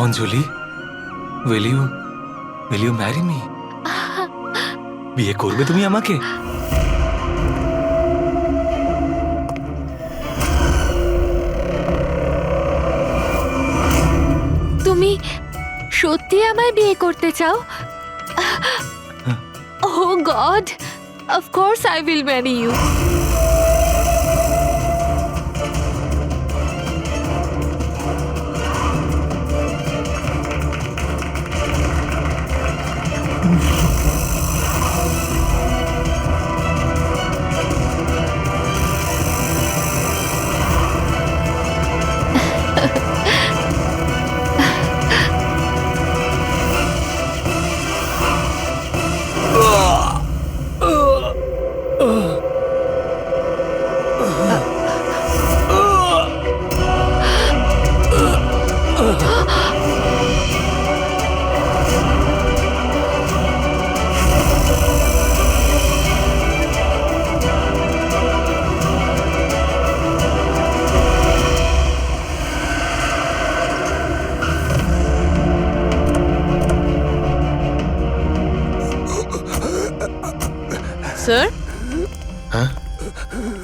Anjali, will you marry me? বিয়ে করবে তুমি আমাকে? তুমি সত্যি আমায় বিয়ে করতে চাও? Oh God, of course I will marry you. Sir, হ্যাঁ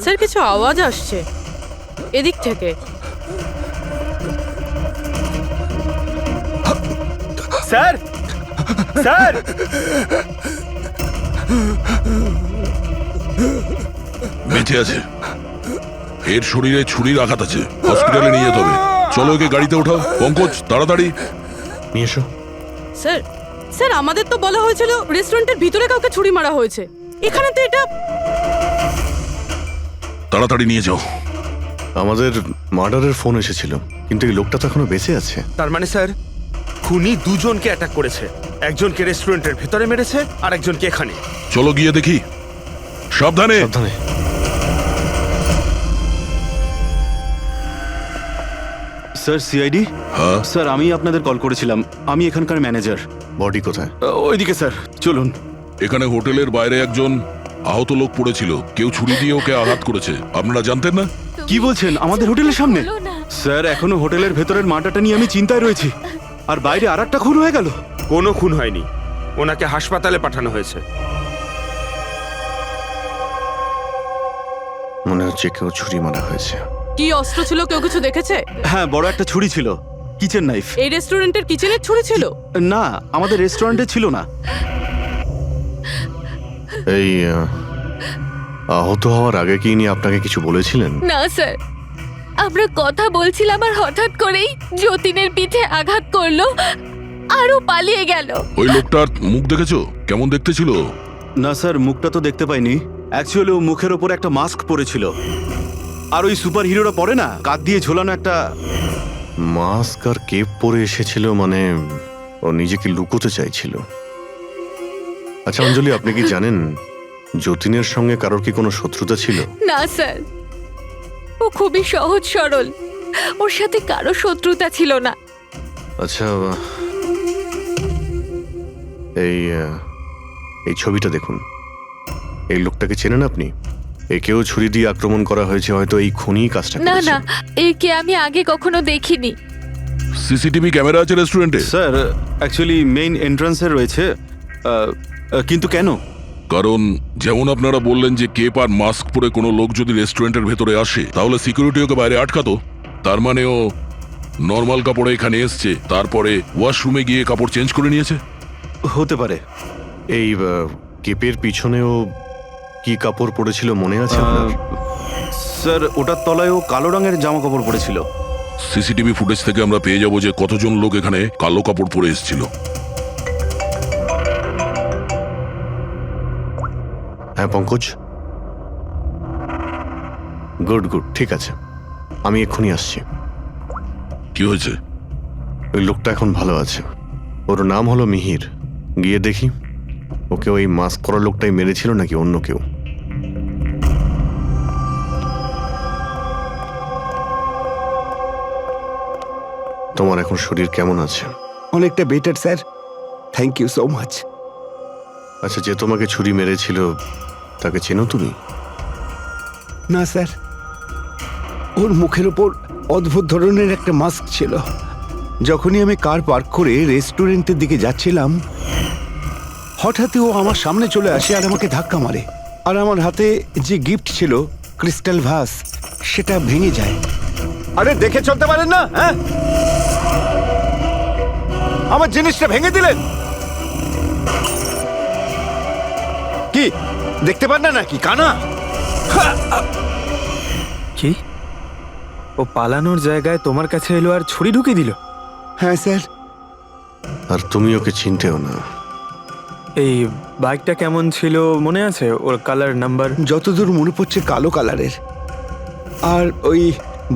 স্যার কিছু আওয়াজ আসছে এদিক থেকে। স্যার, স্যার, বেঁচে আছে। এর শরীরে ছুরির আঘাত আছে, হসপিটালে নিয়ে যেতে হবে। চলো ওকে গাড়িতে ওঠাও। পঙ্কজ, তাড়াতাড়ি নিয়ে এসো। স্যার, স্যার আমাদের তো বলা হয়েছিল রেস্টুরেন্টের ভিতরে কাউকে ছুরি মারা হয়েছে, এখানে তো এটা। তাড়াতাড়ি নিয়ে যাও। আমাদের মার্ডারের ফোন এসেছিল, কিন্তু এই লোকটা তো এখনো বেঁচে আছে। তার মানে স্যার খুনি দুজনকে অ্যাটাক করেছে। একজনকে রেস্টুরেন্টের ভেতরে মেরেছে আর একজনকে এখানে। চলো গিয়ে দেখি। সাবধানে। সাবধানে। Sir, CID. হ্যাঁ, স্যার, আমি আপনাদের কল করেছিলাম। আমি এখানকার ম্যানেজার। বডি কোথায়? ওইদিকে স্যার, চলুন। এখানে হোটেলের বাইরে একজন আহত লোক পড়েছিল। কেউ ছুরি দিয়ে ওকে আঘাত করেছে। আপনারা জানতেন না? কি বলছেন? আমাদের হোটেলের সামনে? বলো না। স্যার, এখনো হোটেলের ভেতরের মাটাটা নিয়ে আমি চিন্তায় রয়েছি। আর বাইরে আর একটা খুন হয়ে গেল। কোনো খুন হয়নি, ওনাকে হাসপাতালে পাঠানো হয়েছে। মনে হচ্ছে কেউ ছুরি মারা হয়েছে। কি অস্ত্র ছিল, কেউ কিছু দেখেছে? হ্যাঁ, বড় একটা ছুরি ছিল, কিচেন নাইফ। এই রেস্টুরেন্টের কিচেনের ছুরি ছিল? না, আমাদের রেস্টুরেন্টে ছিল না। এই আহত হওয়ার আগে কি ইনি আপনাকে কিছু বলেছিলেন? না স্যার, আমরা কথা বলছিলাম আর হঠাৎ করেই যতীনের পিঠে আঘাত করলো আরও পালিয়ে গেল। ওই লোকটার মুখ দেখেছো? কেমন দেখতে ছিল? না স্যার, মুখটা তো দেখতে পাইনি। অ্যাকচুয়ালি ও মুখের ওপর একটা মাস্ক পরেছিল। আর ওই সুপার হিরোরা পরে না, কাঁধ দিয়ে ঝোলানো একটা। মাস্ক আর কেপ পরে এসেছিল, মানে ও নিজেকে লুকোতে চাইছিল। আচ্ছা অঞ্জলি, আপনি কি জানেন যতীনের সঙ্গে কারোর কি কোনো শত্রুতা ছিল? না স্যার, ও খুবই সহজ সরল, ওর সাথে কারো শত্রুতা ছিল না। আচ্ছা, এই ছবিটা দেখুন। এই লোকটাকে চেনেন আপনি? একেও ছুরি দিয়ে আক্রমণ করা হয়েছে, হয়তো এই খুনি কাজটা না করেছে। না, একে আমি আগে কখনো দেখিনি। সিসিটিভি ক্যামেরা আছে রেস্টুরেন্টে? স্যার, অ্যাকচুয়ালি মেইন এন্ট্রান্সে রয়েছে। কিন্তু কেন? কারণ যেমন আপনারা বললেন যে কেপ আর মাস্ক পরে কোনো লোক যদি রেস্টুরেন্টের ভেতরে আসে, তাহলে সিকিউরিটি ওকে বাইরে আটকাতো। তার মানে ও নর্মাল কাপড়ে এখানে এসছে, তারপরে ওয়াশরুমে গিয়ে কাপড় চেঞ্জ করে নিয়েছে। হতে পারে। এই কেপের পিছনেও কি কাপড় পরেছিল মনে আছে আপনার? স্যার, ওটার তলায় ও কালো রঙের জামা কাপড় পরেছিল। সিসিটিভি ফুটেজ থেকে আমরা পেয়ে যাবো যে কতজন লোক এখানে কালো কাপড় পরে এসেছিল। হ্যাঁ পঙ্কজ, গুড গুড, ঠিক আছে, আমি এক্ষুনি আসছি। কি হয়েছে? ওই লোকটা এখন ভালো আছে। ওর নাম হলো মিহির। গিয়ে দেখি ওকে ওই মাস্ক পরা লোকটাই মেরেছিল নাকি অন্য কেউ। তোমার এখন শরীর কেমন আছে? অনেকটা better sir, thank you so much. আচ্ছা, যে তোমাকে ছুরি মেরেছিল তাকে চেনো তুমি? না স্যার, ওর মুখের ওপর অদ্ভুত ধরনের একটা মাস্ক ছিল। যখনই আমি কার পার্ক করে রেস্টুরেন্টের দিকে যাচ্ছিলাম হঠাৎই ও আমার সামনে চলে আসে আর আমাকে ধাক্কা মারে আর আমার হাতে যে গিফট ছিল ক্রিস্টাল ভাস সেটা ভেঙে যায়। আরে দেখে চলতে পারেন না, হ্যাঁ? আমার জিনিসটা ভেঙে দিলেন। কি দেখতে পান না নাকি কানা? কি ও পালানোর জায়গায় তোমার কাছে এলো আর ছুরি ঢুকিয়ে দিল? হ্যাঁ স্যার। আর তুমি ওকে চিনতেও না। এই বাইকটা কেমন ছিল মনে আছে? ওর কালার, নাম্বার? যতদূর মনে পড়ছে কালো কালারের, আর ওই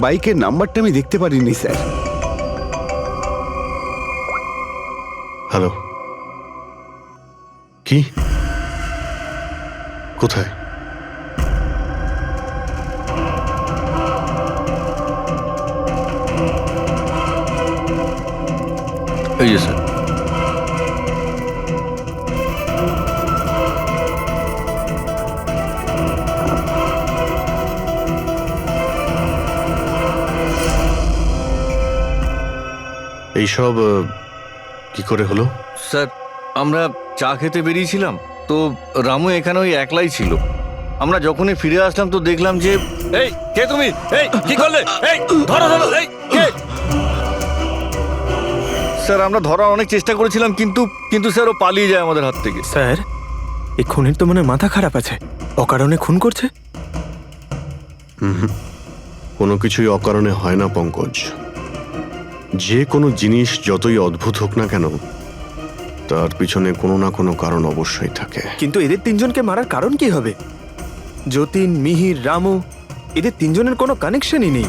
বাইকের নাম্বারটা আমি দেখতে পারিনি স্যার। হ্যালো, কি? কোথায়? এই যে স্যার। এইসব কি করে হলো? স্যার, আমরা চা খেতে বেরিয়েছিলাম তো রামু এখানে ওই একলাই ছিল। আমরা যখনই ফিরে আসলাম তো দেখলাম যে এই কে তুমি, এই কি করলে, এই ধরো ধরো, এই কে? স্যার আমরা ধরার অনেক চেষ্টা করেছিলাম কিন্তু স্যার ও পালিয়ে যায় আমাদের হাত থেকে। স্যার, এই খুনের তো মনে হয় মাথা খারাপ আছে, অকারণে খুন করছে। কোনো কিছুই অকারণে হয় না পঙ্কজ। যে কোনো জিনিস যতই অদ্ভুত হোক না কেন, তার পিছনে কোনো না কোনো কারণ অবশ্যই থাকে। কিন্তু এদের তিনজনকে মারার কারণ কি হবে? যতীন, মিহির, রামু, এদের তিনজনের কোনো কানেকশনই নেই।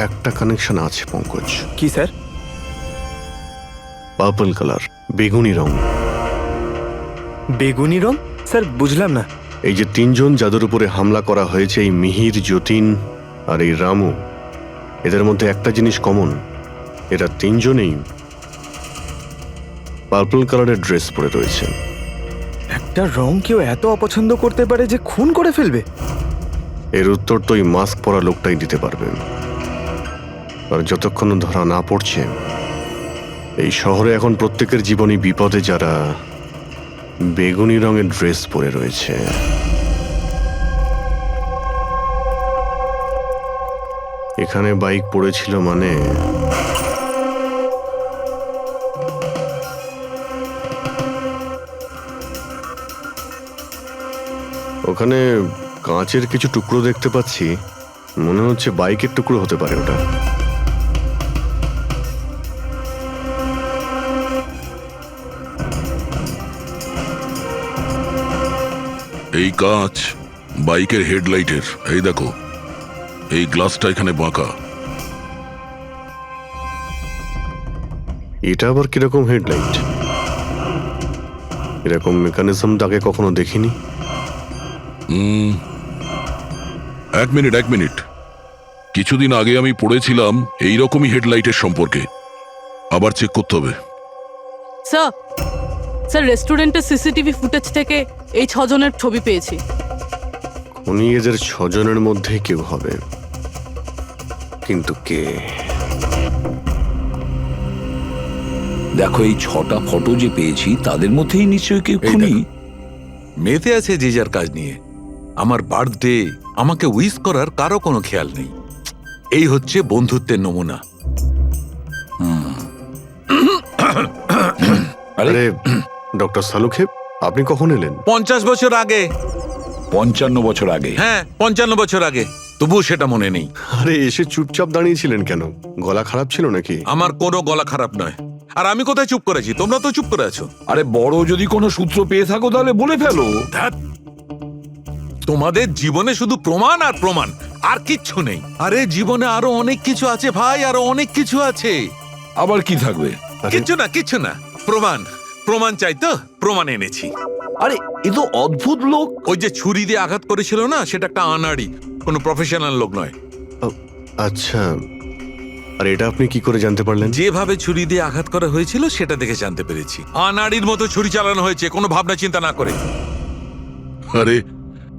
একটা কানেকশন আছে পঙ্কজ। কি স্যার? পার্পল কালার, বেগুনি রং। বেগুনি রং? স্যার বুঝলাম না। এই যে তিনজন যাদের উপরে হামলা করা হয়েছে, এই মিহির, যতীন আর এই রামু, এদের মধ্যে একটা জিনিস কমন, এরা তিনজনেই পার্পল কালারের ড্রেস পরে রয়েছে। একটা রং কেউ এত অপছন্দ করতে পারে যে খুন করে ফেলবে? এর উত্তর তো এই মাস্ক পরা লোকটাই দিতে পারবে। আর যতক্ষণ ধরা না পড়ছে, এই শহরে এখন প্রত্যেকের জীবনই বিপদে যারা বেগুনি রঙের ড্রেস পরে রয়েছে। এখানে বাইক পড়েছিল মানে ওখানে কাঁচের কিছু টুকরো দেখতে পাচ্ছি, মনে হচ্ছে বাইকের টুকরো হতে পারে ওটা। এই কাঁচ বাইকের হেডলাইটের। এই দেখো, এই গ্লাসটা এখানে বাঁকা। এটা আবার কিরকম হেডলাইট? এরকম মেকানিজম আগে কখনো দেখিনি। এক মিনিট। কিছুদিন আগে আমি পড়েছিলাম এইরকমই হেডলাইটের সম্পর্কে। আবার চেক করতে হবে। স্যার রেস্টুরেন্টের সিসিটিভি ফুটেজ থেকে এই 6 জনের ছবি পেয়েছি। উনি এদের 6 জনের মধ্যে কেউ হবে, কিন্তু কে? দেখো, এই 6টা ফটো যে পেয়েছি তাদের মধ্যেই নিশ্চয়ই কেউ খুনি। মেতে আছে যে যার কাজ নিয়ে। আমার বার্থডে, আমাকে উইশ করার কারো কোনো খেয়াল নেই। এই হচ্ছে বন্ধুত্বের নমুনা। আরে ডক্টর সালুখে, আপনি কখন এলেন? 50 বছর আগে। 55 বছর আগে। হ্যাঁ, 55 বছর আগে। তবুও সেটা মনে নেই। আরে এসে চুপচাপ দাঁড়িয়েছিলেন কেন? গলা খারাপ ছিল নাকি? আমার কোনো গলা খারাপ নয়। আর আমি কোথায় চুপ করেছি? তোমরা তো চুপ করে আছো। আরে বড় যদি কোনো সূত্র পেয়ে থাকো তাহলে বলে ফেলো। ধ্যাৎ, তোমাদের জীবনে শুধু প্রমাণ আর প্রমাণ, আর কিচ্ছু নেই। আরে জীবনে আরো অনেক কিছু আছে ভাই, আরো অনেক কিছু আছে। আবার কি থাকবে? কিচ্ছু না। প্রমাণ চাই তো, প্রমাণ এনেছি। আরে এ তো অদ্ভুত লোক। ওই যে ছুরি দিয়ে আঘাত করেছিল না, সেটা একটা আনাড়ি, কোনো প্রফেশনাল লোক নয়। আচ্ছা, আর এটা আপনি কি করে জানতে পারলেন? যেভাবে ছুরি দিয়ে আঘাত করা হয়েছিল সেটা দেখে জানতে পেরেছি। আনাড়ির মতো ছুরি চালানো হয়েছে, কোনো ভাবনা চিন্তা না করে। আরে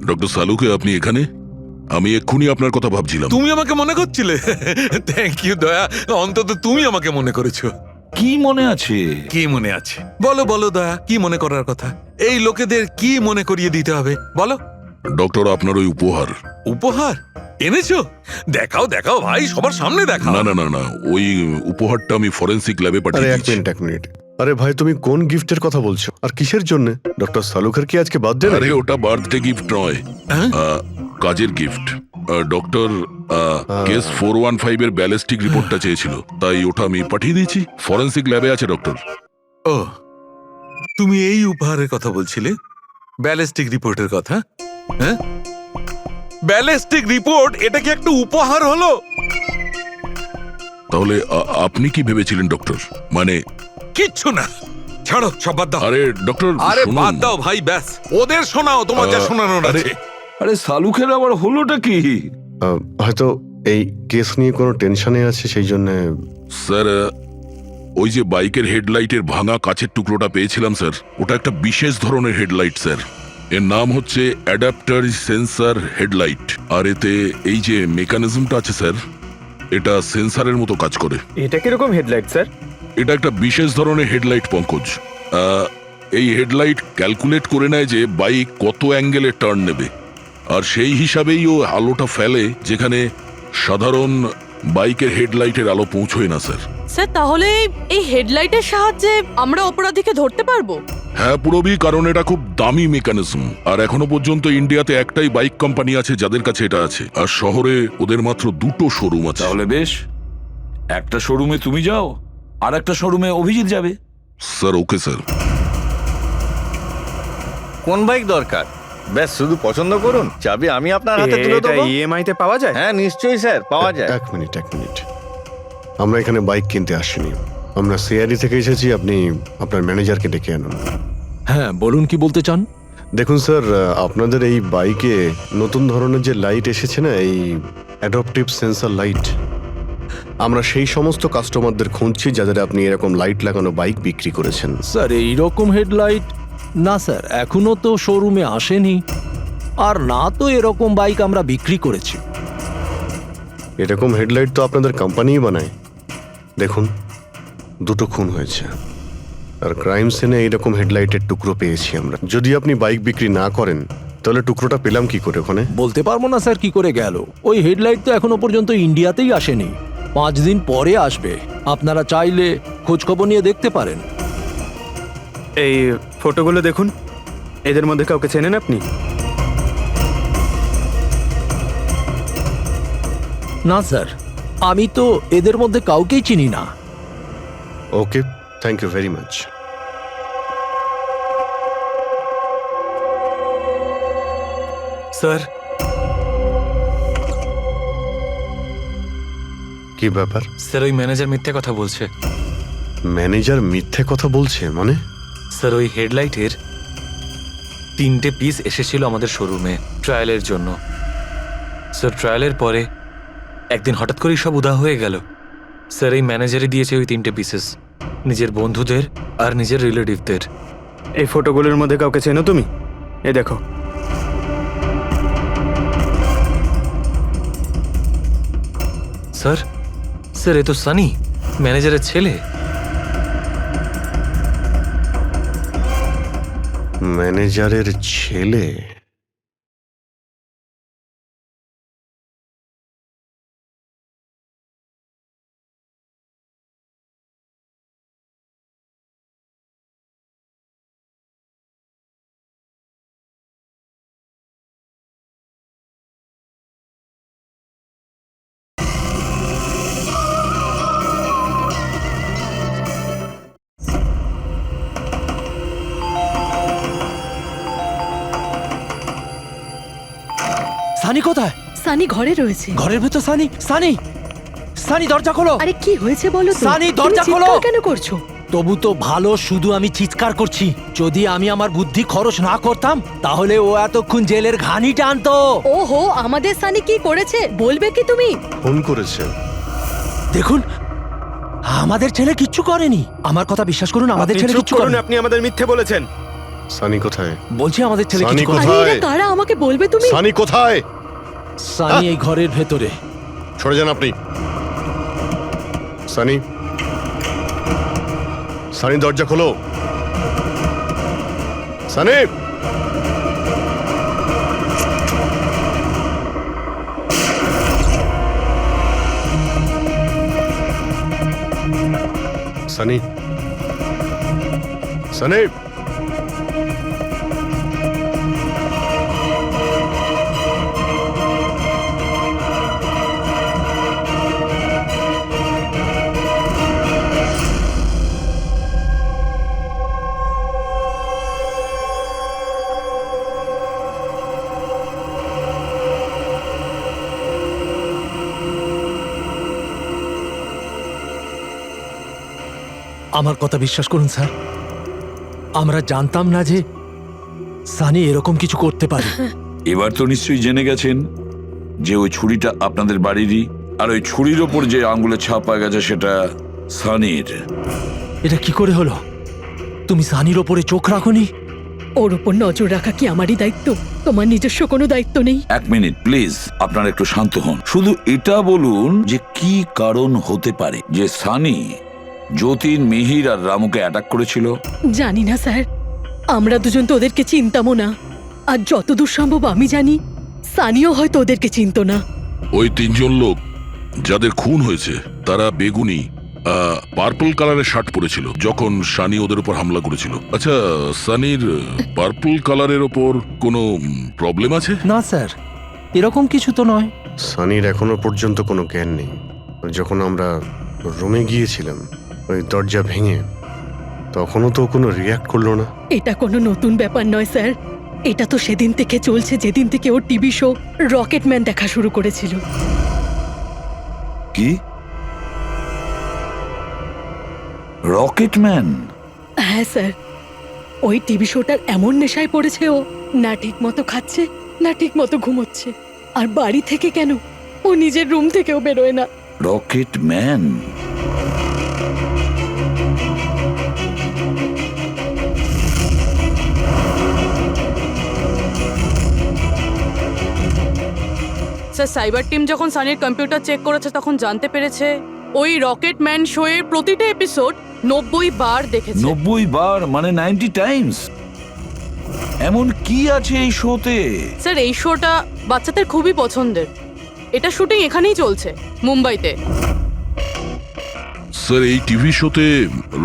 ডক্টর সালুকে, আপনি এখানে? আমি এক্ষুনি আপনার কথা ভাবছিলাম। তুমি আমাকে মনে করছিলে? থ্যাংক ইউ দয়া, অন্তত তুমি আমাকে মনে করেছো। কি মনে আছে? কি মনে আছে? বলো বলো দয়া, কি মনে করার কথা? এই লোকেদের কি মনে করিয়ে দিতে হবে বলো। ডক্টর, আপনার ওই উপহার। উপহার এনেছো? দেখাও দেখাও ভাই, সবার সামনে দেখাও। না না না না, ওই উপহারটা আমি ফরেন্সিক ল্যাবে আরে পাঠিয়ে এক দিয়েছি। মিনিট এক মিনিট, আরে ভাই তুমি কোন গিফটের কথা বলছো আর কিসের জন্য? ডক্টর সালুখার কি আজকে বার্থডে? আরে ওটা বার্থডে গিফট নয়, হ্যাঁ? কাজের গিফট। ডক্টর কেস 415 এর ব্যালিস্টিক রিপোর্টটা চেয়েছিল, তাই ওটা আমি পাঠিয়ে দিয়েছি। ফরেন্সিক ল্যাবে আছে ডক্টর। ও, তুমি এই উপহারের কথা বলছিলে? ব্যালিস্টিক রিপোর্টের কথা? হ্যাঁ, ব্যালিস্টিক রিপোর্ট, এটা কি একটা উপহার হলো? তাহলে আপনি কি ভেবেছিলেন ডক্টর? মানে কিচ্ছু না, ছাড়ো সব বাদ দাও। আরে ডক্টর, আরে শুনুন। বাদ দাও ভাই, ব্যাস ওদের শোনাও তোমার যা শোনানোর আরে, আছে। আরে সালুখের আবার হলোটা কি? হয়তো এই কেস নিয়ে কোনো টেনশনে আছে সেই জন্য। স্যার, ওই যে বাইকের হেডলাইটের ভাঙা কাচের টুকরোটা পেয়েছিলাম স্যার, ওটা একটা বিশেষ ধরনের হেডলাইট স্যার। এর নাম হচ্ছে অ্যাডাপ্টার সেন্সর হেডলাইট। আর এতে এই যে মেকানিজমটা আছে স্যার, এটা সেন্সরের মতো কাজ করে। এটা কিরকম হেডলাইট স্যার? এটা একটা বিশেষ ধরনের হেডলাইট পঙ্কজ। এই হেডলাইট ক্যালকুলেট করে নেয় যে বাইক কত অ্যাঙ্গেলে টার্ন নেবে, আর সেই হিসাবেই ও আলোটা ফেলে যেখানে সাধারণ বাইকের হেডলাইটের আলো পৌঁছয় না স্যার। স্যার তাহলে এই হেডলাইটের সাহায্যে আমরা অপরাধীকে ধরতে পারবো? হ্যাঁ পুরোবি, কারণ এটা খুব দামি মেকানিজম। আর এখনো পর্যন্ত ইন্ডিয়াতে একটাই বাইক কোম্পানি আছে যাদের কাছে এটা আছে, আর শহরে ওদের মাত্র 2টো শোরুম আছে। তাহলে বেশ, একটা শোরুমে তুমি যাও আর একটা শোরুমে অভিজিৎ যাবে। Sir okay sir. কোন বাইক দরকার? ব্যাস শুধু পছন্দ করুন, চাবি আমি আপনার হাতে তুলে এটা দেবো। ইএমআই তে পাওয়া যায়? হ্যাঁ নিশ্চয়ই স্যার, পাওয়া যায়। এক মিনিট এক মিনিট, আমরা এখানে বাইক কিনতে আসিনি, আমরা সিআরডি থেকে এসেছি। আপনি আপনার ম্যানেজারকে ডেকে আনুন। হ্যাঁ বলুন, কি বলতে চান? দেখুন স্যার, আপনাদের এই বাইকে নতুন ধরনের যে লাইট এসেছে না, এই অ্যাডাপটিভ সেন্সর লাইট, আমরা সেই সমস্ত কাস্টমারদের খুঁজছি যাদের আপনি এরকম লাইট লাগানো বাইক বিক্রি করেছেন। স্যার এইরকম হেডলাইট না স্যার, এখনো তো শোরুমে আসেনি, আর না তো এরকম বাইক আমরা বিক্রি করেছি। এরকম হেডলাইট তো আপনাদের কোম্পানিই বানায়। দেখুন, 2টো খুন হয়েছে, আর ক্রাইম সিনে এইরকম হেডলাইটের টুকরো পেয়েছি আমরা। যদি আপনি বাইক বিক্রি না করেন তাহলে টুকরোটা পেলাম কি করে ওখানে? বলতে পারবো না স্যার কি করে গেল। ওই হেডলাইট তো এখনো পর্যন্ত ইন্ডিয়াতেই আসেনি, 5 দিন পরে আসবে। আপনারা চাইলে খোঁজ খবর নিয়ে দেখতে পারেন। এই ফটোগুলো দেখুন, এদের মধ্যে কাউকে চেনেন আপনি? না স্যার, আমি তো এদের মধ্যে কাউকেই চিনি না। Okay, thank you very much. Sir, কি ব্যাপার? স্যার ওই ম্যানেজার মিথ্যে কথা বলছে। ম্যানেজার মিথ্যে কথা বলছে মানে? স্যার ওই হেডলাইটের 3টে পিস এসেছিল আমাদের শোরুমে ট্রায়ালের জন্য। স্যার ট্রায়ালের পরে একদিন হঠাৎ করেই সব উধাও হয়ে গেল। স্যার এই ম্যানেজারই দিয়েছে ওই 3টে পিসেস, নিজের বন্ধুদের আর নিজের রিলেটিভদের। এই ফটোগুলোর মধ্যে কাউকে চেনো তুমি? এ দেখো। স্যার, স্যার এ তো সানি, ম্যানেজারের ছেলে। ম্যানেজারের ছেলে? সানি কোথায়? সানি ঘরে রয়েছে। ঘরের ভেতর সানি? সানি, সানি দরজা খোলো। আরে কি হয়েছে বলো তো? সানি দরজা খোলো। কেন করছো? তবু তো ভালো, শুধু আমি চিৎকার করছি। যদি আমি আমার বুদ্ধি খরচ না করতাম তাহলে ও এতক্ষণ জেলের ঘানি টানতো। ওহো, আমাদের সানি কি করেছে বলবে কি তুমি? ফোন করেছে। দেখুন, আমাদের ছেলে কিচ্ছু করেনি। আমার কথা বিশ্বাস করুন, আমাদের ছেলে কিচ্ছু করেনি। আপনি আমাদের মিথ্যে বলেছেন। সানি কোথায়? বলছি আমাদের ছেলে সানি কিচ্ছু করেনি। কোথায়? কারা আমাকে বলবে তুমি? সানি কোথায়? সানি এই ঘরের ভেতরে। সরে যান আপনি। সানি, সানি দরজা খোলো। সানি, সানি, সানি। আমার কথা বিশ্বাস করুন স্যার, আমরা জানতাম না যে সানি এরকম কিছু করতে পারে। এবার তো নিশ্চয়ই জেনে গেছেন যে ওই ছুরিটা আপনাদের বাড়িরই, আর ওই ছুরির ওপর যে আঙ্গুলের ছাপ পাওয়া গেছে সেটা সানির। এটা কি করে হলো? তুমি সানির ওপরে চোখ রাখোনি? ওর উপর নজর রাখা কি আমারই দায়িত্ব? তোমার নিজস্ব কোনো দায়িত্ব নেই? এক মিনিট প্লিজ, আপনারা একটু শান্ত হন। শুধু এটা বলুন যে কি কারণ হতে পারে যে সানি যতীন, মিহির আর রামুকে অ্যাটাক করেছিল। জানি না স্যার, আমরা দুজন তো ওদেরকে চিনতামও না। আর যতদূর সম্ভব আমি জানি সানিও হয়তো ওদেরকে চিনতো না। ওই তিনজন লোক যাদের খুন হয়েছে তারা বেগুনি পার্পল কালারের শার্ট পরেছিল যখন সানি ওদের উপর হামলা করেছিল। আচ্ছা, সানির পার্পল কালারের ওপর কোনো প্রবলেম আছে? না স্যার, এরকম কিছু তো নয়। সানির এখনো পর্যন্ত কোনো জ্ঞান নেই। যখন আমরা রুমে গিয়েছিলাম ওই দরজা ভেঙে, তখনও তো কোনো রিয়াক্ট করলো না। এটা কোনো নতুন ব্যাপার নয় স্যার, এটা তো সেদিন থেকে চলছে যেদিন থেকে ওর টিভি শো রকেটম্যান দেখা শুরু করেছিল। কি? রকেটম্যান? হ্যাঁ স্যার, ওই টিভি শোটার এমন নেশায় পড়েছে ও, না ঠিক মতো খাচ্ছে না ঠিক মতো ঘুমোচ্ছে। আর বাড়ি থেকে কেন, ও নিজের রুম থেকেও বেরোয় না। রকেটম্যান? স্যার, সাইবার টিম যখন সানির কম্পিউটার চেক করেছে তখন জানতে পেরেছে ওই রকেটম্যান শো এর প্রতিটা এপিসোড 90 বার দেখেছে। 90 বার মানে 90 টাইমস? এমন কি আছে এই শোতে? স্যার, এই শোটা বাচ্চাদের খুবই পছন্দের। এটা শুটিং এখানেই চলছে, মুম্বাইতে। স্যার, এই টিভি শোতে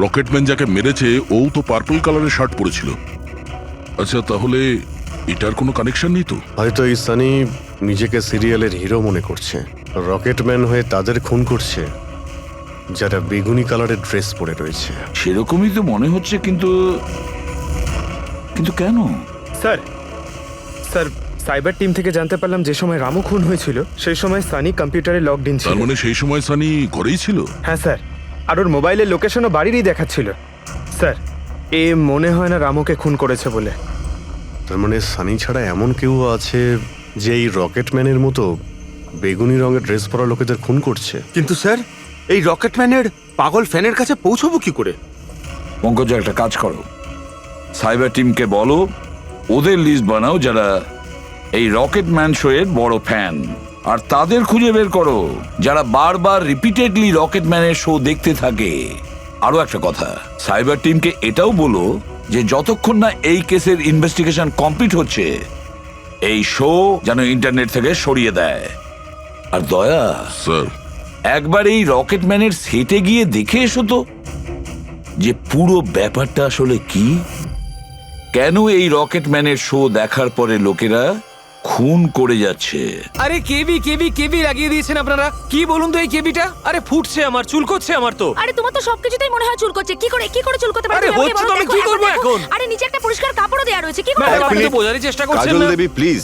রকেটম্যান যাকে মেরেছে ও তো পার্পল কালারের শার্ট পরেছিল। আচ্ছা, তাহলে এটার কোনো কানেকশন নেই তো? হয়তো এই সানি নিজেকে সিরিয়ালের হিরো মনে করছে, রকেটম্যান হয়ে তাদের খুন করছে যারা বেগুনি কালারের ড্রেস পরে রয়েছে। সেরকমই তো মনে হচ্ছে, কিন্তু কিন্তু কেন? স্যার, সাইবার টিম থেকে জানতে পারলাম যে সময় রামু খুন হয়েছিল সেই সময় সানি কম্পিউটারে লগড ইন ছিল। তার মানে সেই সময় সানি ঘরেই ছিল? হ্যাঁ স্যার, আর ওর মোবাইলের লোকেশনও বাড়িরই দেখাচ্ছিল। স্যার, এ মনে হয় না রামুকে খুন করেছে বলে। তার মানে সানি ছাড়া এমন কেউ আছে যে এই রকেটম্যানের মতো বেগুনি রঙের ড্রেস পরা লোকেদের খুন করছে। কিন্তু স্যার, এই রকেটম্যানের পাগল ফ্যানের কাছে পৌঁছবো কি করে? পঙ্কজ, একটা কাজ করো, সাইবার টিমকে বলো ওদের লিস্ট বানাও যারা এই রকেটম্যান শো এর বড় ফ্যান, আর তাদের খুঁজে বের করো যারা বারবার রিপিটেডলি রকেটম্যানের শো দেখতে থাকে। আরো একটা কথা, সাইবার টিমকে এটাও বলো যে যতক্ষণ না এই কেসের ইনভেস্টিগেশন কমপ্লিট হচ্ছে এই শো যেন ইন্টারনেট থেকে সরিয়ে দেয়। আর দয়া স্যার, একবার এই রকেটম্যানের সেটে গিয়ে দেখে এসো তো যে পুরো ব্যাপারটা আসলে কি, কেন এই রকেটম্যানের শো দেখার পরে লোকেরা খুন করে যাচ্ছে। আরে কেবি কেবি কেবি লাগিয়ে দিয়েছেন আপনারা। কি বলুন তো এই কেবিটা? আরে ফুটছে আমার, চুলকোচ্ছে আমার তো। আরে তোমার তো সবকিছুতেই মনে হয় চুলকোচ্ছে। কি করে চুলকোতে পারে? আরে হচ্ছে তো, আমি কি করব এখন? আরে নিচে একটা পরিষ্কার কাপড়ও দেয়া রয়েছে, কি করে? আপনি তো বোঝারই চেষ্টা করছেন কাজল না। দেবী প্লিজ,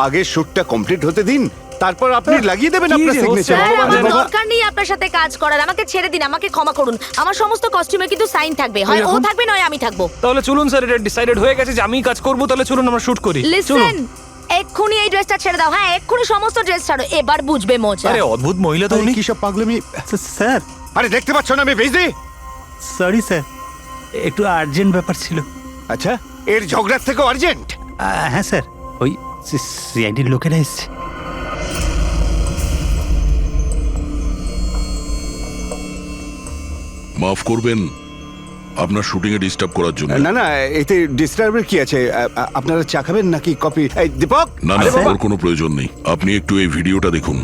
আগে শুটটা কমপ্লিট হতে দিন, তারপর আপনি লাগিয়ে দেবেন আপনার কি যে হচ্ছে? সিগনেচার। স্যার, আমার দরকার নেই আপনার সাথে কাজ করার। আমাকে ছেড়ে দিন, আমাকে ক্ষমা করুন। আমার সমস্ত কস্টিউমে কিন্তু সাইন থাকবে, হয় ও থাকবে নয় আমি থাকবো। তাহলে চলুন স্যার, এটা ডিসাইডেড হয়ে গেছে যে আমিই কাজ করব। তাহলে চলুন আমরা শুট করি। লিসেন, এক্ষুনি এই ড্রেসটা ছেড়ে দাও। হ্যাঁ, এক্ষুনি সমস্ত ড্রেস ছাড়ো, এবার বুঝবে মজা। আরে অদ্ভুত মহিলা তো উনি। কি সব পাগলামি স্যার, আরে দেখতে পাচ্ছ না আমি বিজি? সরি স্যার, একটু আর্জেন্ট ব্যাপার ছিল। আচ্ছা, এর ঝগড়ার থেকেও আর্জেন্ট? হ্যাঁ স্যার, ওই সিআইডির লোকেরা এসছে। মাফ করবেন আপনার শুটিং এ ডিস্টার্ব করার জন্য। না না, এতে ডিস্টার্বের কি আছে? আপনারা চা খাবেন নাকি কফি? এই দীপক, না না, আরে বাবা। ওর কোনো প্রয়োজন নেই। আপনি একটু এই ভিডিওটা দেখুন।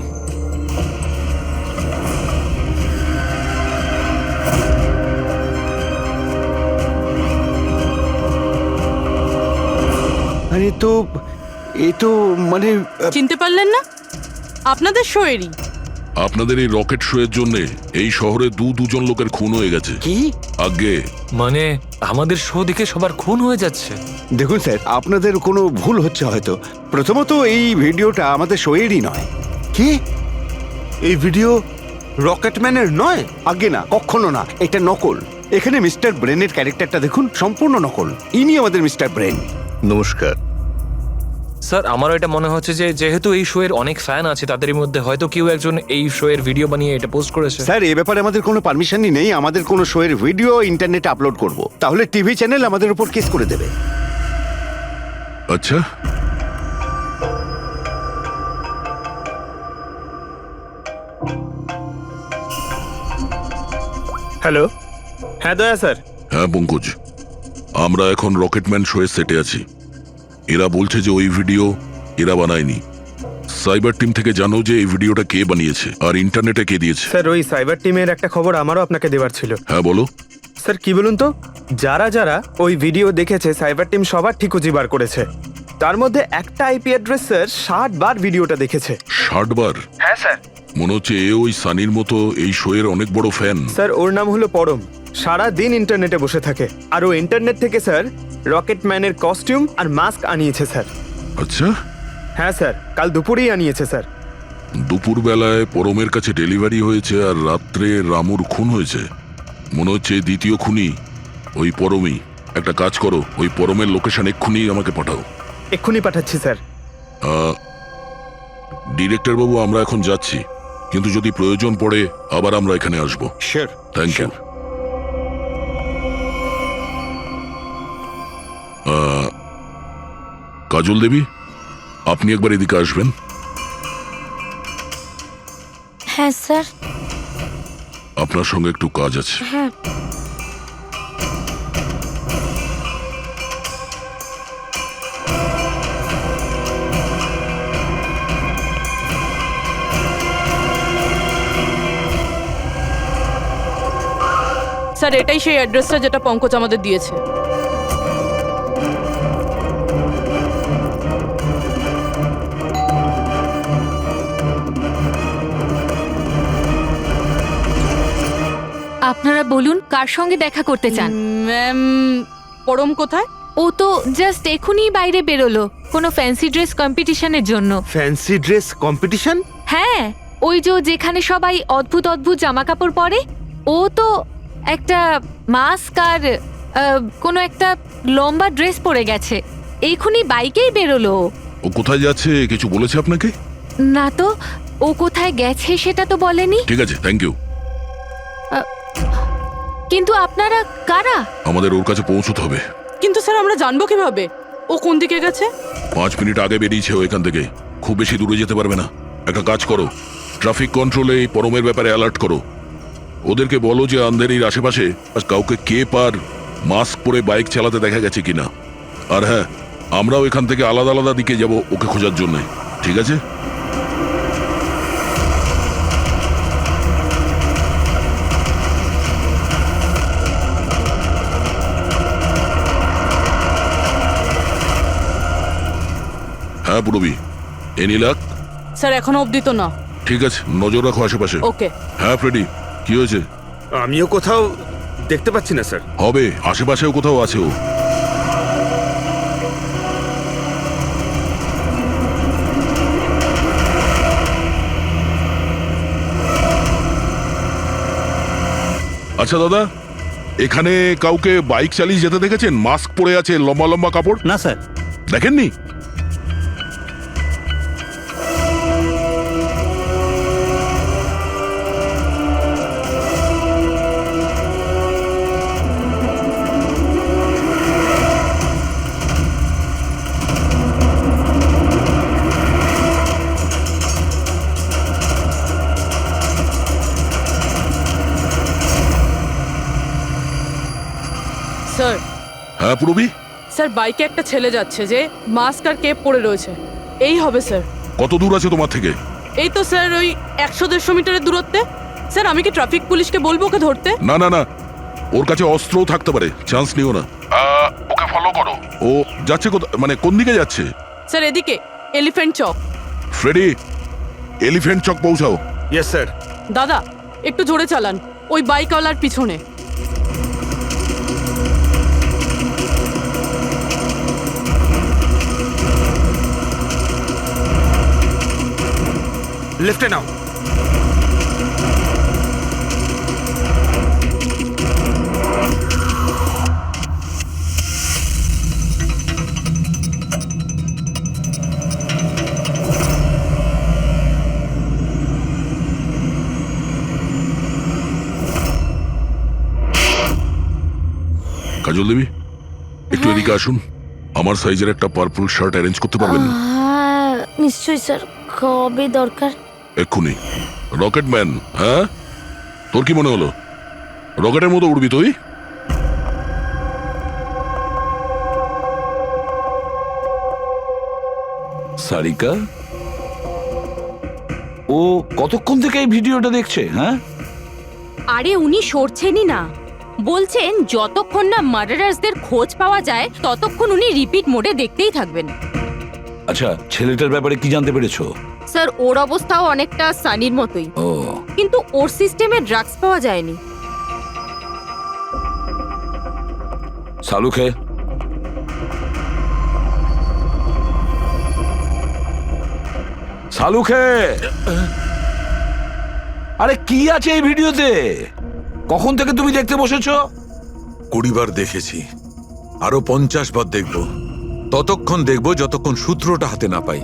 আরে তো এ তো মানে চিনতে পারলেন না? আপনাদের শোয়েরই। আপনাদের এই রকেট শো এর জন্য এই শহরে দুজন লোকের খুন হয়ে গেছে। কি? আগে মানে আমাদের শো দেখে সবার খুন হয়ে যাচ্ছে। দেখুন স্যার, আপনাদের কোনো ভুল হচ্ছে হয়তো। প্রথমত এই ভিডিওটা আমাদের শোয়েরই নয়। কি এই ভিডিও রকেটম্যানের নয়? আগে না, কখনো না, এটা নকল। এখানে মিস্টার ব্রেনের ক্যারেক্টারটা দেখুন, সম্পূর্ণ নকল। ইনি আমাদের মিস্টার ব্রেন। নমস্কার। স্যার আমারও এটা মনে হচ্ছে যে যেহেতু এই শো এর অনেক ফ্যান আছে, তাদের মধ্যে হয়তো কেউ একজন এই শো এর ভিডিও বানিয়ে এটা পোস্ট করেছে। স্যার, এ ব্যাপারে আমাদের কোনো পারমিশনই নেই। আমাদের কোনো শোয়ের ভিডিও ইন্টারনেটে আপলোড করব, তাহলে টিভি চ্যানেল আমাদের উপর কেস করে দেবে। আচ্ছা, হ্যালো, হ্যাঁ দয়া স্যার। হ্যাঁ পঙ্কজ, আমরা এখন রকেটম্যান শো এর সেটে আছি। এরা বলছে যে ওই ভিডিও এরা বানায়নি। সাইবার টিম থেকে জানো যে এই ভিডিওটা কে বানিয়েছে আর ইন্টারনেটে কে দিয়েছে? স্যার, ওই সাইবার টিমের একটা খবর আমারও আপনাকে দেওয়ার ছিল। হ্যাঁ বলো। স্যার কি বলুন তো, যারা যারা ওই ভিডিও দেখেছে সাইবার টিম সবার ঠিকুজি বার করেছে। তার মধ্যে একটা আইপি অ্যাড্রেস স্যার 60 বার ভিডিওটা দেখেছে। 60 বার? হ্যাঁ স্যার। মনে হচ্ছে এ ওই সানির মতো এই শো এর অনেক বড় ফ্যান। স্যার ওর নাম হলো পরম। সারা দিন ইন্টারনেটে বসে থাকে আর ও ইন্টারনেট থেকে স্যার রকেটম্যানের কস্টিউম আর মাস্ক আনিয়েছে স্যার। আচ্ছা। হ্যাঁ স্যার, কাল দুপুরেই আনিয়েছে স্যার। দুপুর বেলায় পরমের কাছে ডেলিভারি হয়েছে আর রাত্রে রামুর খুন হয়েছে। মনে হচ্ছে দ্বিতীয় খুনি ওই পরমই। একটা কাজ করো, ওই পরমের লোকেশন এক্ষুনি আমাকে পাঠাও। এক্ষুনি পাঠাচ্ছি স্যার। ডিরেক্টর বাবু, আমরা এখন যাচ্ছি, কিন্তু যদি প্রয়োজন পড়ে আবার আমরা এখানে আসবো। Sure. Thank you. Kajal Devi, আপনি একবার এদিকে আসবেন। হ্যাঁ স্যার। আপনার সঙ্গে একটু কাজ আছে। হ্যাঁ। স্যার, এটাই সেই অ্যাড্রেসটা যেটা পঙ্কজ আমাদের দিয়েছে। আপনারা বলুন কার সঙ্গে দেখা করতে চান? ম্যাম, পরম কোথায়? ও তো জাস্ট এখনই বাইরে বেরোলো কোনো ফ্যান্সি ড্রেস কম্পিটিশনের জন্য। Fancy dress competition? হ্যাঁ, ওই যে যেখানে সবাই অদ্ভুত অদ্ভুত জামা কাপড় পরে, ও তো একটা মাস্ক আর কোনো একটা লম্বা ড্রেস পরে গেছে। এখনই বাইকেই বেরোলো। ও কোথায় যাচ্ছে কিছু বলেছে আপনাকে? না তো, ও কোথায় গেছে সেটা তো বলেনি। ঠিক আছে, থ্যাংক ইউ। কিন্তু আপনারা কারা? আমাদের ওর কাছে পৌঁছতে হবে। কিন্তু স্যার, আমরা জানবো কিভাবে ও কোন দিকে গেছে? 5 মিনিট আগে বেরিয়েছে ও এখান থেকে। খুব বেশি দূরে যেতে পারবে না। একটা কাজ করো, ট্রাফিক কন্ট্রোলে এই পরমের ব্যাপারে অ্যালার্ট করো। ওদেরকে বলো যে আন্ধেরির আশেপাশে কাউকে কেপ আর মাস্ক পরে বাইক চালাতে দেখা গেছে কিনা। আর হ্যাঁ, আমরাও এখান থেকে আলাদা আলাদা দিকে যাব ওকে খোঁজার জন্য। ঠিক আছে? হ্যাঁ পুরবি, এনি লাক? স্যার, এখনো অবধি তো না। ঠিক আছে, নজর রাখো আশেপাশে। ওকে। হ্যাঁ ফ্রেডি, কি হয়েছে? আমিও কোথাও দেখতে পাচ্ছি না স্যার। হবে, আশেপাশেও কোথাও আছে ও। আচ্ছা দাদা, এখানে কাউকে বাইক চালিয়ে যেতে দেখেছেন? মাস্ক পরে আছে, লম্বা লম্বা কাপড়? না স্যার। দেখেননি? হ্যাঁ পুরবি, স্যার বাইকে একটা ছেলে যাচ্ছে যে মাস্ক আর কেপ পরে রয়েছে। এই হবে স্যার। কত দূর আছে তোমার থেকে? এই তো স্যার ওই 100-150 মিটারের দূরত্বে। স্যার আমি কি ট্রাফিক পুলিশকে বলবো ওকে ধরতে? না না না, ওর কাছে অস্ত্রও থাকতে পারে, চান্স নিও না। ওকে ফলো করো। ও যাচ্ছে মানে কোন দিকে যাচ্ছে? স্যার এদিকে elephant Chowk. Freddy, elephant Chowk পৌঁছাও। Yes sir. দাদা একটু জোরে চালান, ওই বাইকওয়ালার পিছনে। লেফটে নাও। কাজল দেবী, একটু এদিকে আসুন। আমার সাইজের একটা পার্পল শার্ট অ্যারেঞ্জ করতে পারবেন? হ্যাঁ নিশ্চয়ই স্যার, কবে দরকার? এক্ষুনি। রকেটম্যান, হ্যাঁ তোর কি মনে হলো রকেটের মতো উড়বি তুই? সারিকা, ও কতক্ষণ থেকে এই ভিডিওটা দেখছে? হ্যাঁ, আরে উনি সরছেনই না, বলছেন যতক্ষণ না মার্ডারার্সদের খোঁজ পাওয়া যায় ততক্ষণ উনি রিপিট মোডে দেখতেই থাকবেন। আচ্ছা, ছেলেটার ব্যাপারে কি জানতে পেরেছো? স্যার ওর অবস্থাও অনেকটা সানির মতোই, ও, কিন্তু ওর সিস্টেমে ড্রাগস পাওয়া যায়নি। সালুখে, সালুখে, আরে কি আছে এই ভিডিওতে? কখন থেকে তুমি দেখতে বসেছো? 20 বার দেখেছি, আরো 50 বার দেখব। ততক্ষণ দেখব যতক্ষণ সূত্রটা হাতে না পাই।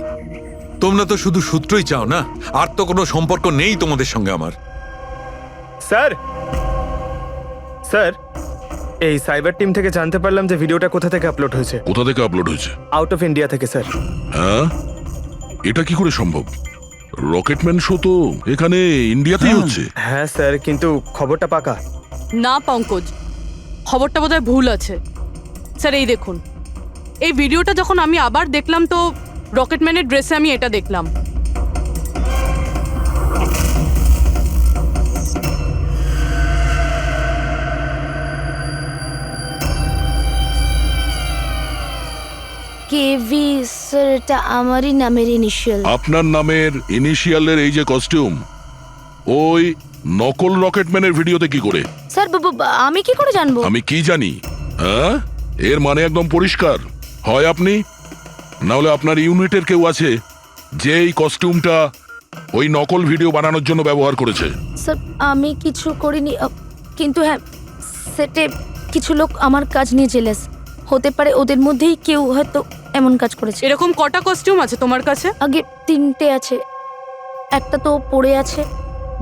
তোমরা তো শুধু সূত্রই চাও না, আর তো কোনো সম্পর্ক নেই তোমাদের সঙ্গে আমার। স্যার, স্যার এই সাইবার টিম থেকে জানতে পারলাম যে ভিডিওটা কোথা থেকে আপলোড হয়েছে। কোথা থেকে আপলোড হয়েছে? আউট অফ ইন্ডিয়া থেকে স্যার। হ্যাঁ, এটা কি করে সম্ভব? রকেটম্যান শো তো এখানে ইন্ডিয়াতেই হচ্ছে। হ্যাঁ স্যার, কিন্তু খবরটা পাকা না পঙ্কজ, খবরটা বোধহয় ভুল আছে। স্যার এই দেখুন, এই ভিডিওটা যখন আমি আবার দেখলাম তো রকেটম্যানের ড্রেসে আমি এটা দেখলাম। কেভি স্যার, এটা আমারই নামের ইনিশিয়াল। আপনার নামের ইনিশিয়ালের এই যে কস্টিউম, ওই নকল রকেটম্যানের ভিডিওতে কি করে? স্যার আমি কি করে জানবো? আমি কি জানি? হ্যাঁ, এর মানে একদম পরিষ্কার, হয় আপনি না হলে আপনার ইউনিটের কেউ আছে যে এই কস্টিউমটা ওই নকল ভিডিও বানানোর জন্য ব্যবহার করেছে। স্যার আমি কিছু করিনি, কিন্তু হ্যাঁ সেটে কিছু লোক আমার কাজ নিয়ে জেলাস। হতে পারে ওদের মধ্যেই কেউ হয়তো এমন কাজ করেছে। এরকম কটা কস্টিউম আছে তোমার কাছে? আগে 3টে আছে, একটা তো পড়ে আছে,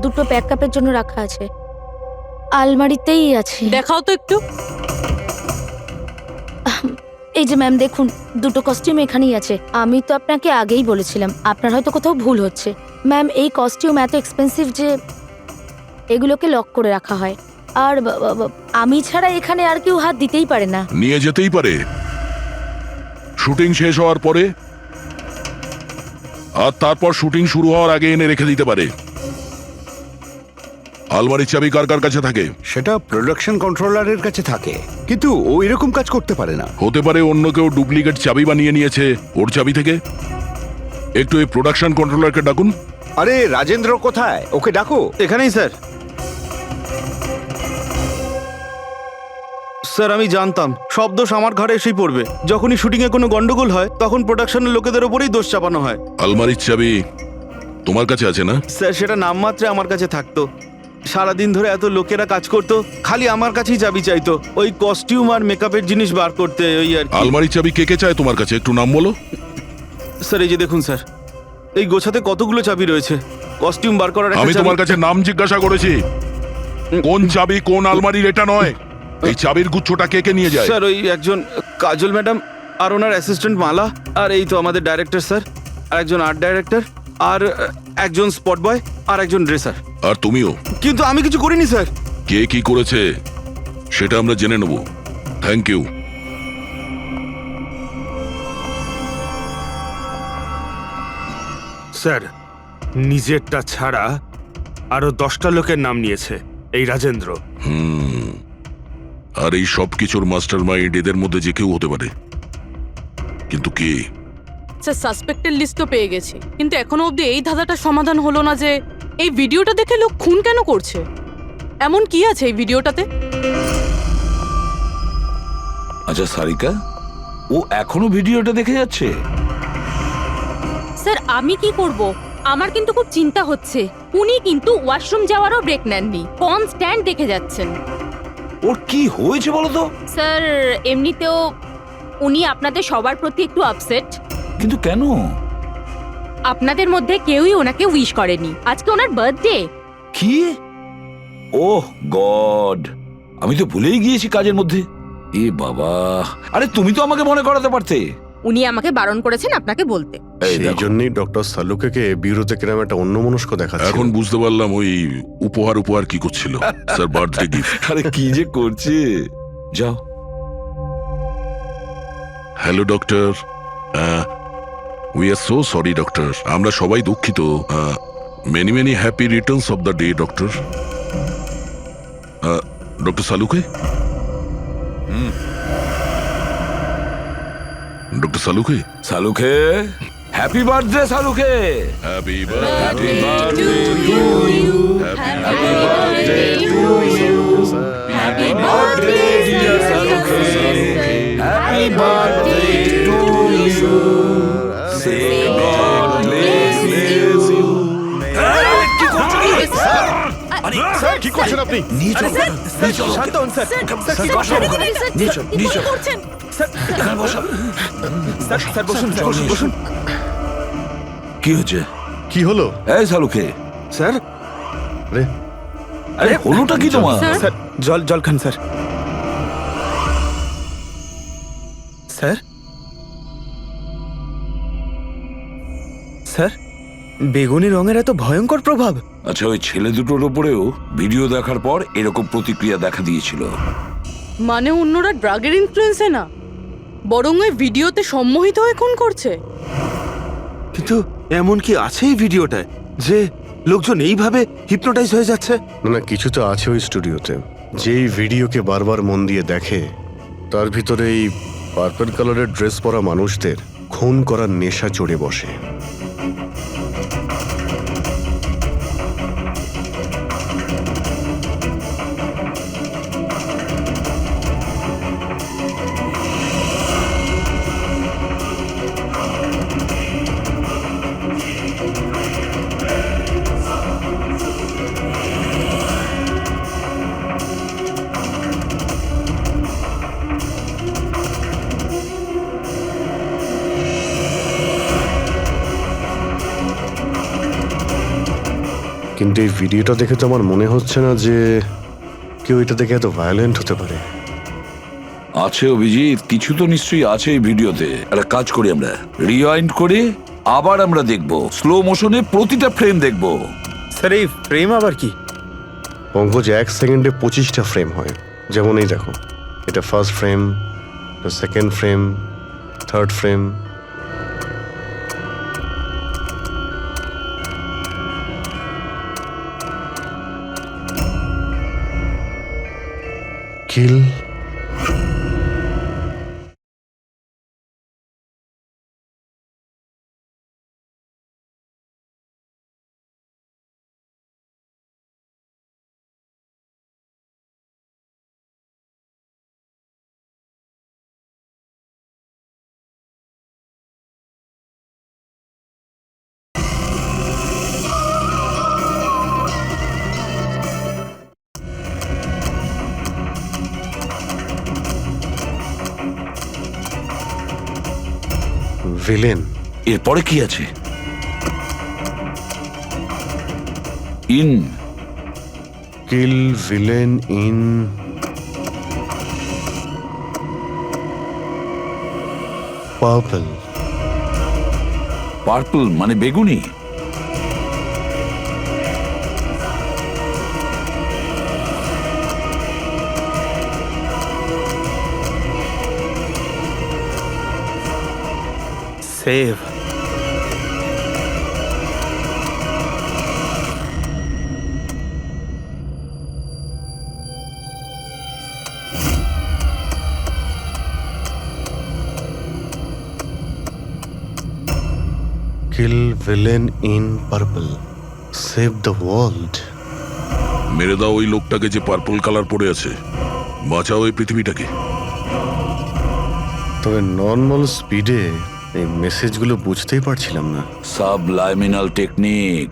2টো ব্যাকআপের জন্য রাখা আছে, আলমারিতেই আছে। দেখাও তো একটু। এই যে ম্যাম দেখুন, 2টো কস্টিউম এখানেই আছে। আমি তো আপনাকে আগেই বলেছিলাম, আপনার হয়তো কোথাও ভুল হচ্ছে। ম্যাম এই কস্টিউম এত এক্সপেন্সিভ যে এগুলোকে লক করে রাখা হয়, আর আমি ছাড়া এখানে আর কেউ হাত দিতেই পারে না। নিয়ে যেতেই পারে শুটিং শেষ হওয়ার পরে, আর তারপর শুটিং শুরু হওয়ার আগে এনে রেখে দিতে পারে। আলমারির চাবি কার কার কাছে থাকে? সেটা প্রোডাকশন কন্ট্রোলারের কাছে থাকে, কিন্তু ও এরকম কাজ করতে পারে না। হতে পারে অন্য কেউ ডুপ্লিকেট চাবি বানিয়ে নিয়েছে ওর চাবি থেকে। একটু এই প্রোডাকশন কন্ট্রোলারকে ডাকুন। আরে রাজেন্দ্র কোথায়? ওকে ডাকো। এখানেই স্যার। স্যার আমি জানতাম সব দোষ আমার ঘাড়ে এসেই পড়বে। যখনই শুটিংয়ে কোনো গন্ডগোল হয় তখন প্রোডাকশনের লোকেদের ওপরেই দোষ চাপানো হয়। আলমারির চাবি তোমার কাছে আছে না? স্যার সেটা নামমাত্রে আমার কাছে থাকতো। সারাদিন ধরে এত লোকেরা কাজ করতো, খালি আমার কাছেই চাবি চাইতো ওই কস্টিউম আর মেকআপের জিনিস বার করতে, ওই আর কি। আলমারির চাবি কে কে চায় তোমার কাছে? একটু নাম বলো। স্যার এই যে দেখুন স্যার, এই গোছাতে কতগুলো চাবি রয়েছে। কস্টিউম বার করার একটা আমি চাবি- তোমার কাছে নাম জিজ্ঞাসা করেছি, কোন চাবি কোন আলমারির এটা নয়। এই চাবির গুচ্ছটা কে কে নিয়ে যায়? স্যার ওই একজন কাজল ম্যাডাম, আর ওনার অ্যাসিস্ট্যান্ট মালা, আর এই তো আমাদের ডাইরেক্টর স্যার, আর একজন আর্ট ডাইরেক্টর, আর একজন স্পট বয়, আর একজন ড্রেসার। আর তুমিও? কিন্তু আমি কিছু করিনি স্যার। কে কি করেছে সেটা আমরা জেনে নেব। Thank you. স্যার নিজেরটা ছাড়া আরো 10টা লোকের নাম নিয়েছে এই রাজেন্দ্র। আর এই সব কিছুর মাস্টার মাইন্ড এদের মধ্যে যে কেউ হতে পারে, কিন্তু কে? স্যার সাসপেক্টের লিস্ট তো পেয়ে গেছি, কিন্তু এখনো অবধি এই ধাঁধাটা সমাধান হলো না যে এই ভিডিওটা দেখে লোক খুন কেন করছে। এমন কি আছে এই ভিডিওটাতে? আচ্ছা সারিকা, ও এখনো ভিডিওটা দেখে যাচ্ছে? স্যার আমি কি করব? আমার কিন্তু খুব চিন্তা হচ্ছে। উনি কিন্তু ওয়াশরুম যাওয়ারও ব্রেক নেননি, কনস্ট্যান্ট দেখে যাচ্ছেন। ওর কি হয়েছে বলো তো? স্যার এমনিতেও উনি আপনাদের সবার প্রতি একটু আপসেট। কিন্তু কেন? আপনাদের মধ্যে কেউই ওনাকে উইশ করেনি। আজকে ওনার বার্থডে। কি? ওহ গড, আমি তো ভুলেই গিয়েছি কাজের মধ্যে। এ বাবা, আরে তুমি তো আমাকে মনে করাতে পারতে। উনি আমাকে বারণ করেছেন আপনাকে বলতে। সেই জন্যই ডক্টর সালুকে বিউরোতে কিরম একটা অন্যমনস্ক দেখাচ্ছে। এখন বুঝতে পারলাম ওই উপহার কি করছিল। Sir birthday gift. আরে কি যে করছে। যাও। Hello doctor, we are so sorry doctor, আমরা সবাই দুঃখিত। Many many happy returns of the day doctor. Doctor Saluke, doctor Saluke, Saluke happy birthday Saluke. Happy birthday to you, happy birthday to you, happy birthday dear Saluke, happy birthday to you, say God bless you. Sir কি করছেন আপনি? শান্ত হন sir. Sir বসুন, বসুন। কি হচ্ছে? কি হলো? এই সালুকে। স্যার আরে আরে হলোটা কি তোমার? স্যার জল খান স্যার। স্যার স্যার বেগুনি রঙের এত ভয়ঙ্কর প্রভাব। আচ্ছা, ওই ছেলে দুটোর উপরেও ভিডিও দেখার পর এরকম প্রতিক্রিয়া দেখা দিয়েছিল। মানে অন্যরা ড্রাগের ইনফ্লুয়েন্সে না, বরং ওই ভিডিওতে সম্মোহিত হয়ে খুন করছে। কিন্তু এমন কি আছে এই ভিডিওটায় যে লোকজন এইভাবে হিপনোটাইজ হয়ে যাচ্ছে? না কিছু তো আছে ওই স্টুডিওতে। যেই ভিডিওকে বারবার মন দিয়ে দেখে তার ভিতরে এই পার্পল কালারের ড্রেস পরা মানুষদের খুন করার নেশা চড়ে বসে। কিন্তু এই ভিডিওটা দেখে তো আমার মনে হচ্ছে না যে কেউ এটা দেখে এত ভায়োলেন্ট হতে পারে। আছে অভিজিৎ, কিছু তো নিশ্চয়ই আছে এই ভিডিওতে। একটা কাজ করি, আমরা রিওয়াইন্ড করে আবার আমরা দেখব, স্লো মোশনে প্রতিটা ফ্রেম দেখব। স্যার এই ফ্রেম আবার কি? পঙ্কজ 1 সেকেন্ডে 25টা ফ্রেম হয়। যেমন এই দেখো, এটা first frame, second frame, third frame. Kill. Villain. এরপরে কি আছে? In kill villain in purple. Purple মানে বেগুনি। Save. Kill villain in purple, save the world. মেরে দাও ওই লোকটাকে যে পার্পল কালার পরে আছে, বাঁচাও এই পৃথিবীটাকে। তবে নর্মাল স্পিডে এই মেসেজগুলো বুঝতেই পারছিলাম না। সাবলাইমিনাল টেকনিক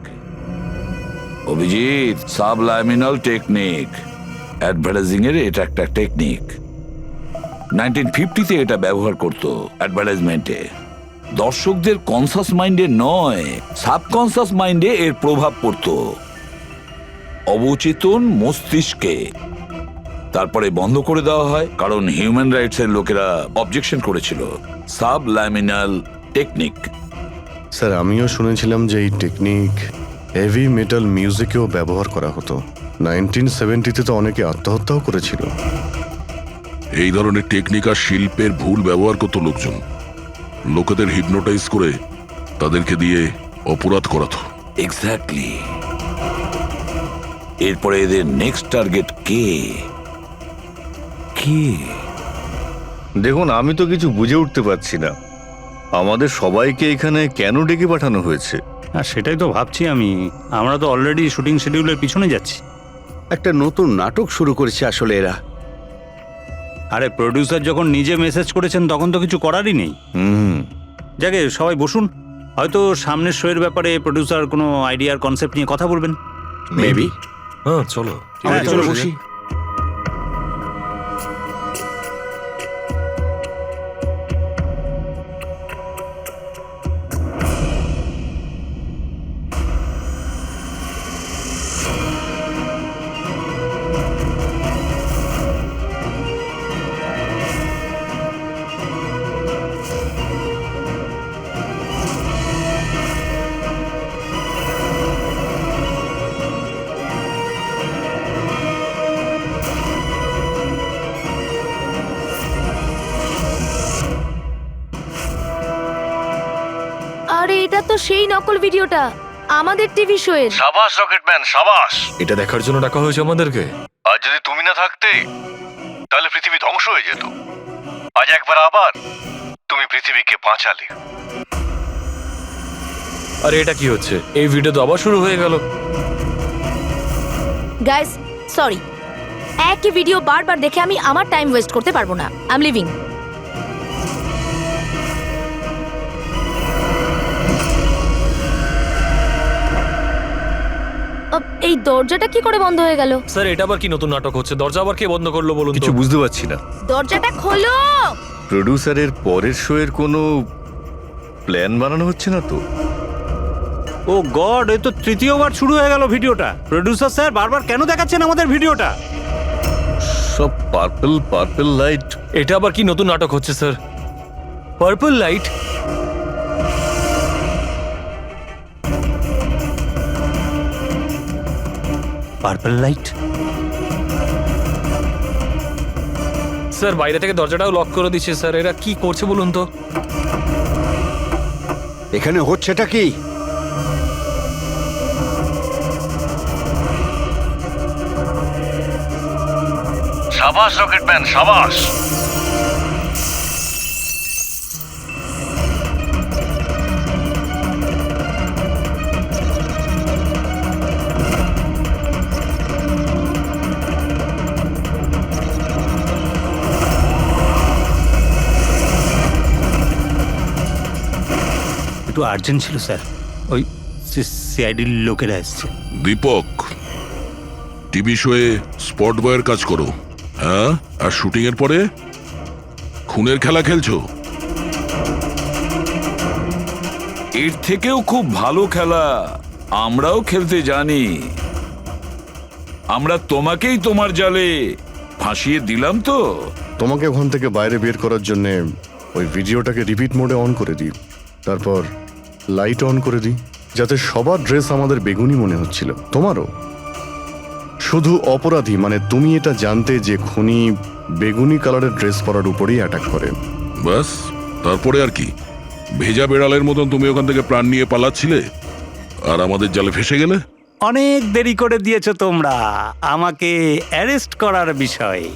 অভিজিৎ, সাবলাইমিনাল টেকনিক। অ্যাডভার্টাইজিং এর এটা একটা টেকনিক। 1950-তে এটা ব্যবহার করতো অ্যাডভার্টাইজমেন্টে। দর্শকদের কনসাস মাইন্ডে নয়, সাবকনসাস মাইন্ডে এর প্রভাব পড়তো, অবচেতন মস্তিষ্কে। তারপরে বন্ধ করে দেওয়া হয় কারণ হিউম্যান রাইটস এর লোকেরা অবজেকশন করেছিল। সাবলাইমিনাল টেকনিক। স্যার, আমিও শুনেছিলাম যে এই টেকনিক হেভি মেটাল মিউজিকেও ব্যবহার করা হতো। 1970-তে তো অনেকে আত্মহত্যাও করেছিল। এই ধরনের টেকনিক আর শিল্পের ভুল ব্যবহার করতো লোকজন। লোকেদের হিপনোটাইজ করে তাদেরকে দিয়ে অপরাধ করাতো। এক্স্যাক্টলি। এরপরে এদের নেক্সট টার্গেট কে? দেখুন, আমি তো কিছু বুঝে উঠতে পারছি না। আমাদের সবাইকে এখানে কেন ডেকে পাঠানো হয়েছে? হ্যাঁ, সেটাই তো ভাবছি আমি। আমরা তো অলরেডি শুটিং শিডিউলের পিছনে যাচ্ছি। একটা নতুন নাটক শুরু করেছে আসলে এরা। আরে প্রডিউসার যখন নিজে মেসেজ করেছেন তখন তো কিছু করারই নেই। যাকে সবাই বসুন, হয়তো সামনের শোয়ের ব্যাপারে প্রডিউসার কোনো আইডিয়ার কনসেপ্ট নিয়ে কথা বলবেন। মেবি। হ্যাঁ, চলো চলো বসি। আরে এটা তো সেই নকল ভিডিওটা আমাদের টিভি শোয়ের। সাবাস রকেটম্যান, সাবাস। এটা দেখার জন্য ডাকা হয়েছে আমাদেরকে। আর যদি তুমি না থাকতে তাহলে পৃথিবী ধ্বংস হয়ে যেত। আজ একবার আবার তুমি পৃথিবীকে বাঁচালে। আরে এটা কি হচ্ছে? এই ভিডিও তো আবার শুরু হয়ে গেল। গাইস, সরি, একই ভিডিও বারবার দেখে আমি আমার টাইম ওয়েস্ট করতে পারবো না। I am living. এই দরজাটা কি করে বন্ধ হয়ে গেল? স্যার, এটা আবার কি নতুন নাটক হচ্ছে? দরজা আবার কে বন্ধ করলো বলুন তো? কিছু বুঝতে পারছি না। দরজাটা খোলো। প্রডিউসারের পরের শো এর কোনো প্ল্যান বানানো হচ্ছে না তো? ও গড, এ তো তৃতীয়বার শুরু হয়ে গেল ভিডিওটা। প্রডিউসার স্যার বারবার কেন দেখাচ্ছেন আমাদের ভিডিওটা? সব পার্পল পার্পল লাইট। এটা আবার কি নতুন নাটক হচ্ছে sir? Purple light? Purple light? Sir, বাইরে থেকে দরজাটাও লক করে দিচ্ছে স্যার। এরা কি করছে বলুন তো? এখানে হচ্ছেটা কি? সাবাস রকেটম্যান, সাবাস। একটু আর্জেন্ট ছিল স্যার, ওই সিআইডির লোকেরা এসছে। দীপক, টিভি শোয়ে স্পট বয়ের কাজ করো, হ্যাঁ? আর শুটিং এর পরে খুনের খেলা খেলছো? এর থেকেও খুব ভালো খেলা আমরাও খেলতে জানি। আমরা তোমাকেই তোমার জালে ফাঁসিয়ে দিলাম তো। তোমাকে ওখান থেকে বাইরে বের করার জন্যে ওই ভিডিওটাকে রিপিট মোডে অন করে দিই, তারপর লাইট অন করে দিই, যাতে সবার ড্রেস আমাদের বেগুনি মনে হচ্ছিল, তোমারও। শুধু অপরাধী মানে তুমি এটা জানতে যে খুনি বেগুনি কালারের ড্রেস পরার উপরেই অ্যাটাক করে। ব্যাস, তারপরে আর কি? ভেজা বেড়ালের মতন তুমি ওখান থেকে প্রাণ নিয়ে পালাচ্ছিলে আর আমাদের জালে ফেসে গেলে। অনেক দেরি করে দিয়েছো তোমরা আমাকে অ্যারেস্ট করার বিষয়ে।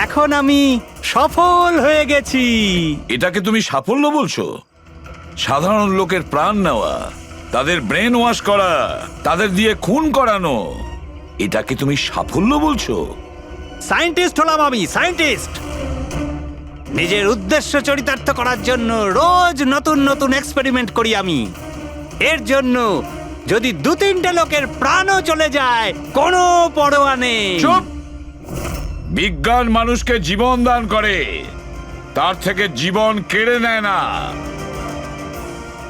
এখন আমি সফল হয়ে গেছি। এটাকে তুমি সাফল্য বলছো? সাধারণ লোকের প্রাণ নেওয়া, তাদের ব্রেন ওয়াশ করা, তাদের দিয়ে খুন করানো, এটাকে তুমি সাফল্য বলছো? সায়েন্টিস্ট হলাম আমি, সায়েন্টিস্ট। নিজের উদ্দেশ্য চরিতার্থ করার জন্য রোজ নতুন নতুন এক্সপেরিমেন্ট করি আমি। এর জন্য যদি 2-3টে লোকের প্রাণও চলে যায় কোনো পরোয়া নেই। চুপ! বিজ্ঞান মানুষকে জীবন দান করে, তার থেকে জীবন কেড়ে নেয় না।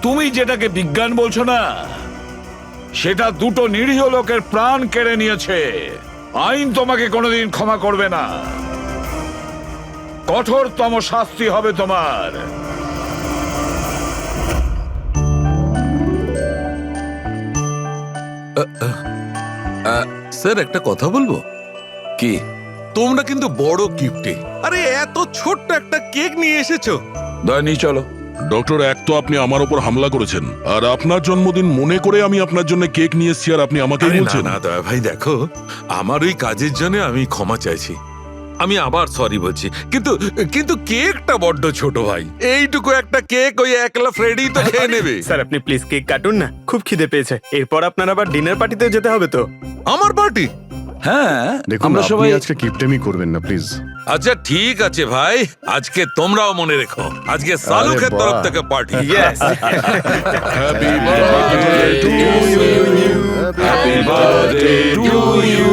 তুমি যেটাকে বিজ্ঞান বলছো না, সেটা 2টো নিরীহ লোকের প্রাণ কেড়ে নিয়েছে। আইন তোমাকে কোনোদিন ক্ষমা করবে না, কঠোরতম শাস্তি হবে তোমার। স্যার একটা কথা বলবো কি? তোমরা কিন্তু বড় গিফটে, আরে এত ছোট্ট একটা কেক নিয়ে এসেছো। দয়নি চলো। ডক্টর, এক তো আপনি আমার উপর হামলা করেছেন, আর আপনার জন্মদিন মনে করে আমি আপনার জন্য কেক নিয়ে এসেছি, আর আপনি আমাকে আরে না বলছেন। না দয়া ভাই, দেখো আমার ওই কাজের জন্য আমি ক্ষমা চাইছি, আমি আবার সরি বলছি, কিন্তু কিন্তু কেকটা বড্ড ছোট ভাই। এইটুকু একটা কেক ওই একলা ফ্রেডি তো খেয়ে নেবে। স্যার আপনি প্লিজ কেক কাটুন না, খুব খিদে পেয়েছে। এরপর আপনার আবার ডিনার পার্টিতে যেতে হবে তো। আমার পার্টি? হ্যাঁ, দেখুন আমরা আপনি সবাই আজকে কিপটেমি করবেন না প্লিজ। আচ্ছা ঠিক আছে ভাই, আজকে তোমরাও মনে রেখো, আজকে সালুকের তরফ থেকে পার্টি। Happy birthday to you, happy birthday to you,